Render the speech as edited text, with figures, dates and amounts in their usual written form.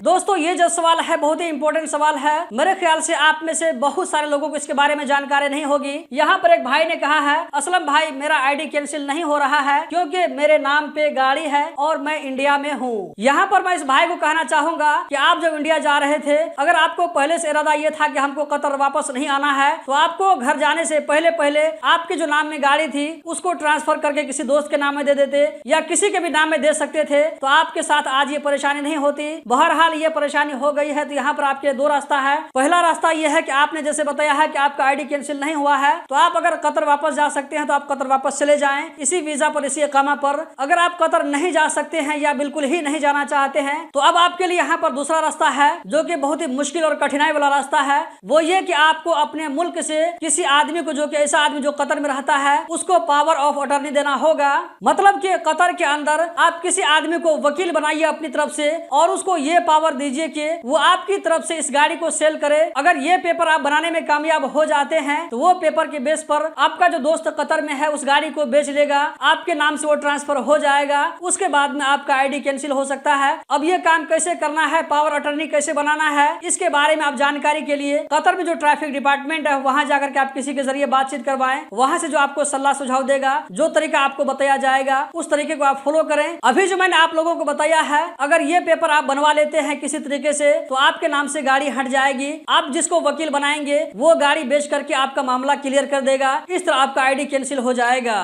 दोस्तों ये जो सवाल है बहुत ही इंपॉर्टेंट सवाल है। मेरे ख्याल से आप में से बहुत सारे लोगों को इसके बारे में जानकारी नहीं होगी। यहाँ पर एक भाई ने कहा है, असलम भाई मेरा आईडी कैंसिल नहीं हो रहा है क्योंकि मेरे नाम पे गाड़ी है और मैं इंडिया में हूँ। यहाँ पर मैं इस भाई को कहना चाहूंगा कि आप जब इंडिया जा रहे थे, अगर आपको पहले से इरादा ये था कि हमको कतर वापस नहीं आना है, तो आपको घर जाने से पहले पहले आपके जो नाम में गाड़ी थी उसको ट्रांसफर करके किसी दोस्त के नाम में दे देते या किसी के भी नाम में दे सकते थे, तो आपके साथ आज ये परेशानी नहीं होती। बहरहाल ये परेशानी हो गई है, तो यहाँ पर आपके दो रास्ता है। पहला रास्ता ये है कि आपने जैसे बताया है कि आपका आईडी कैंसिल नहीं हुआ है, तो आप अगर कतर वापस जा सकते हैं तो आप कतर वापस चले जाएं इसी वीजा पर, इसी इकामा पर। अगर आप कतर नहीं जा सकते हैं या बिल्कुल ही नहीं जाना चाहते हैं, तो अब आपके लिए यहाँ पर दूसरा रास्ता है जो कि बहुत ही मुश्किल और कठिनाई वाला रास्ता है। वो ये कि आपको अपने मुल्क से किसी आदमी को, जो कि ऐसा आदमी जो कतर में रहता है, उसको पावर ऑफ अटर्नी देना होगा। मतलब कि कतर के अंदर आप किसी आदमी को वकील बनाइए अपनी तरफ से और उसको ये पावर दीजिए कि वो आपकी तरफ से इस गाड़ी को सेल करे। अगर ये पेपर आप बनाने में कामयाब हो जाते हैं तो वो पेपर के बेस पर आपका जो दोस्त कतर में है उस गाड़ी को बेच लेगा, आपके नाम से वो ट्रांसफर हो जाएगा। उसके बाद में आपका आईडी कैंसिल हो सकता है। अब ये काम कैसे करना है, पावर अटर्नी कैसे बनाना है, इसके बारे में आप जानकारी के लिए कतर में जो ट्रैफिक डिपार्टमेंट है वहां जाकर के आप किसी के जरिए बातचीत करवाएं। वहां से जो आपको सलाह सुझाव देगा, जो तरीका आपको बताया जाएगा उस तरीके को आप फॉलो करें। अभी जो मैंने आप लोगों को बताया है, अगर ये पेपर आप बनवा लेते हैं किसी तरीके से, तो आपके नाम से गाड़ी हट जाएगी। आप जिसको वकील बनाएंगे वो गाड़ी बेच करके आपका मामला क्लियर कर देगा। इस तरह आपका आईडी कैंसिल हो जाएगा।